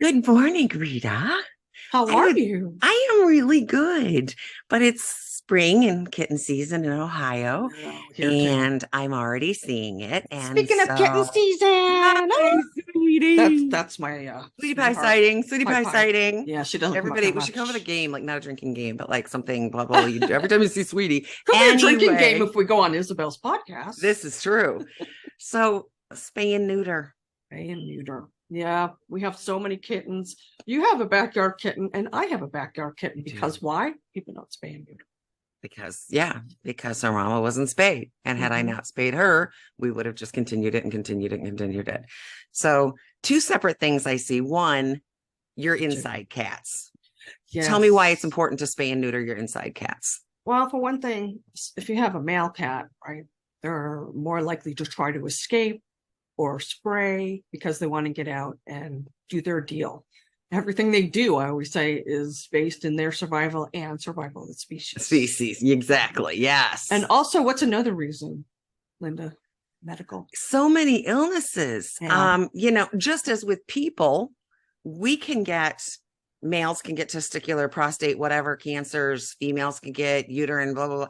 Good morning, Rita. How I are would, you? I am really good, but it's spring and kitten season in Ohio, Oh, here too. and I'm already seeing it. And Speaking of kitten so, season, hi, sweetie. that's my Sweetie pie sweetheart. sighting, sweetie Pie pie pie. sighting. Yeah, she doesn't come up Everybody, that we should come up with a much. game, like not a drinking game, but like something blah blah. You do every time you see sweetie. Could be a drinking game Anyway, if we go on Isabel's podcast. this is true. So, spay and neuter. Spay and neuter. Yeah, we have so many kittens. You have a backyard kitten, and I have a backyard kitten. Because why? People don't spay and neuter. Because her mama wasn't spayed. And had I Mhm. not spayed her, we would have just continued it and continued it and continued it. So, two separate things I see. One, your inside cats. Tell me why it's Yes. important to spay and neuter your inside cats. Well, for one thing, if you have a male cat, right, they're more likely to try to escape or spray because they want to get out and do their deal. Everything they do, I always say, is based in their survival and survival of the species. Species, exactly. Yes. And also, what's another reason, Linda? Medical. So many illnesses. Yeah. Just as with people, we can get males can get testicular, prostate, whatever cancers, females can get uterine, blah, blah, blah.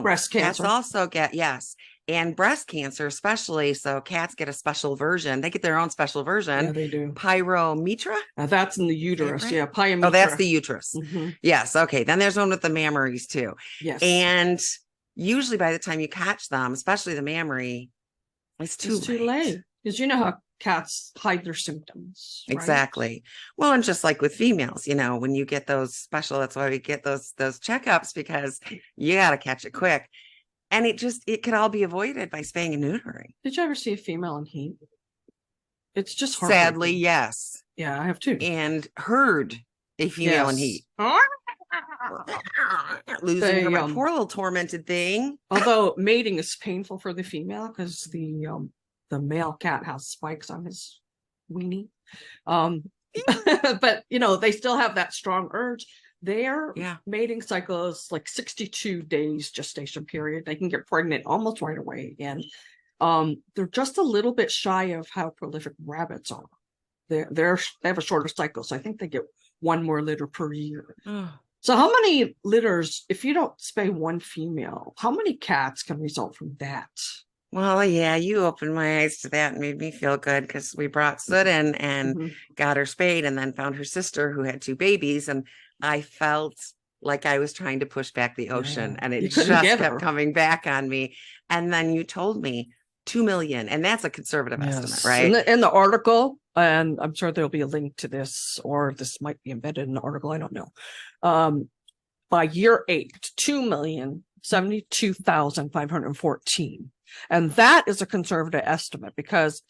Breast Cats cancer. also get, yes. And breast cancer, especially. So cats get a special version. They get their own special version. Yeah, they do. Pyrometra. That's in the uterus. Right? Yeah, pyometra. Oh, that's the uterus. Mm-hmm. Yes. Okay. Then there's one with the mammaries too. Yes. And usually by the time you catch them, especially the mammary, it's too late. Because you know how cats hide their symptoms. Right? Exactly. Well, and just like with females, when you get those special, that's why we get those checkups, because you got to catch it quick. And it could all be avoided by spaying and neutering. Did you ever see a female in heat? It's just sadly, yes. Yeah, I have too. And heard a female in heat. Losing her, poor little tormented thing. Although mating is painful for the female because the male cat has spikes on his weenie. But they still have that strong urge. Their mating cycle is like 62 days gestation period. They can get pregnant almost right away. And they're just a little bit shy of how prolific rabbits are. They have a shorter cycle. So I think they get one more litter per year. So how many litters, if you don't spay one female, how many cats can result from that? Well, yeah, you opened my eyes to that and made me feel good, because we brought Soot in and got her spayed, and then found her sister who had 2 babies. And I felt like I was trying to push back the ocean, and it just kept coming back on me. And then you told me 2 million, and that's a conservative estimate, right? In the article, and I'm sure there'll be a link to this, or this might be embedded in the article, I don't know. By year 8, 2,072,514. And that is a conservative estimate, because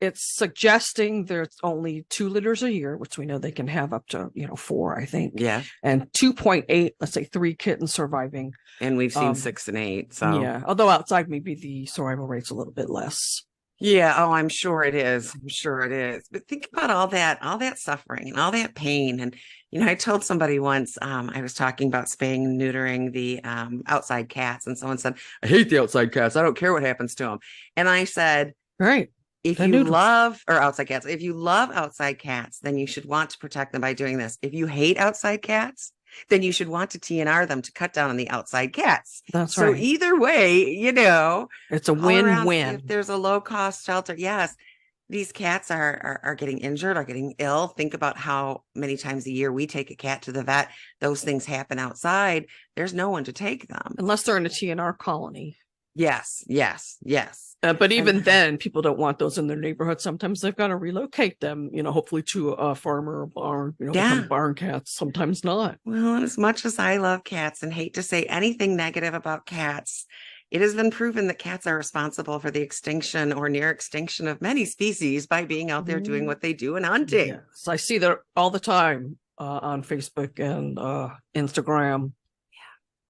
it's suggesting there's only 2 litters a year, which we know they can have up to 4, I think. Yeah. And 2.8, let's say 3 kittens surviving. And we've seen 6 and 8. So yeah, although outside maybe the survival rate's a little bit less. Yeah. Oh, I'm sure it is. I'm sure it is. But think about all that suffering and all that pain. And, I told somebody once, I was talking about spaying and neutering the outside cats, and someone said, I hate the outside cats. I don't care what happens to them. And I said, right. If you love outside cats, then you should want to protect them by doing this. If you hate outside cats, then you should want to TNR them to cut down on the outside cats. That's right. So either way, it's a win-win. If there's a low-cost shelter, yes, these cats are getting injured, are getting ill. Think about how many times a year we take a cat to the vet. Those things happen outside. There's no one to take them. Unless they're in a TNR colony. Yes. But even then, people don't want those in their neighborhood. Sometimes they've got to relocate them, hopefully to a farm or a barn, become barn cats. Sometimes not. Well, and as much as I love cats and hate to say anything negative about cats, it has been proven that cats are responsible for the extinction or near extinction of many species by being out there doing what they do and hunting. Yes, I see that all the time on Facebook and Instagram.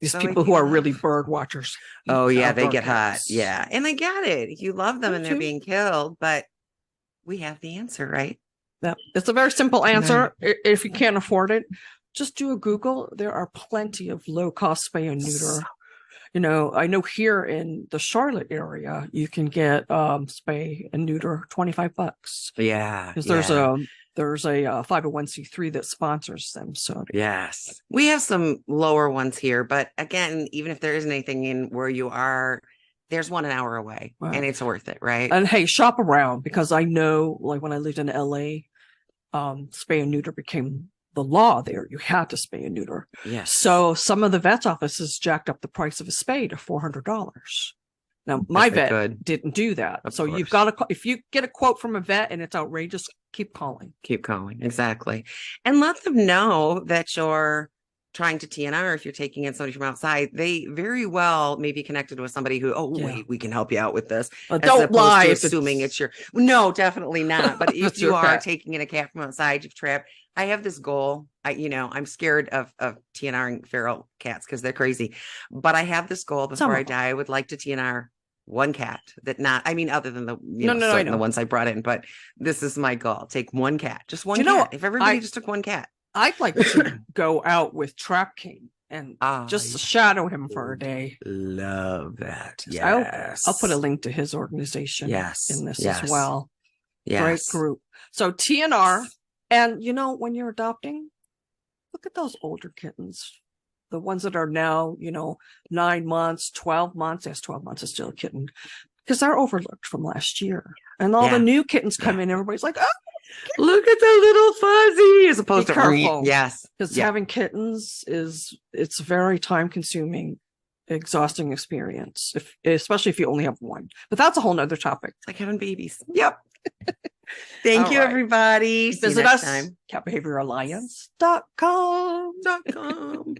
These people who are really bird watchers. Oh, yeah, they get hot. Yeah. And I get it. You love them and they're being killed, but we have the answer, right? Yeah. It's a very simple answer. If you can't afford it, just do a Google. There are plenty of low-cost spay and neuter. I know here in the Charlotte area, you can get spay and neuter $25. Yeah. Because there's a there's a 501c3 that sponsors them. So yes, we have some lower ones here, but again, even if there isn't anything in where you are, there's one an hour away, and it's worth it, right? And hey, shop around, because I know, like when I lived in LA, spay and neuter became the law there. You had to spay and neuter. Yes. So some of the vet offices jacked up the price of a spay to $400. Now my vet didn't do that. So you've got to, if you get a quote from a vet and it's outrageous, keep calling. Keep calling. Exactly. And let them know that you're trying to TNR. If you're taking in somebody from outside, they very well may be connected with somebody who, wait, we can help you out with this. Don't lie. Assuming it's your, no, definitely not. But if you are taking in a cat from outside, you've trapped. I have this goal. I'm scared of TNRing feral cats because they're crazy. But I have this goal before I die. I would like to TNR one cat other than the the ones I brought in, but this is my goal. Take one cat, just one cat. If everybody just took one cat, I'd like to go out with Trap King and just shadow him for a day. Love that. Yes. I'll put a link to his organization in this as well. Yes. Great group. So TNR, and when you're adopting, look at those older kittens. The ones that are now, 9 months, 12 months. Yes, 12 months is still a kitten, because they're overlooked from last year. And all the new kittens come in. Everybody's like, oh, look at the little fuzzy, as opposed to careful. Yes. Because having kittens it's very time consuming, exhausting experience, especially if you only have one. But that's a whole nother topic. It's like having babies. Yep. Thank you, everybody. Visit us, catbehavioralliance.com.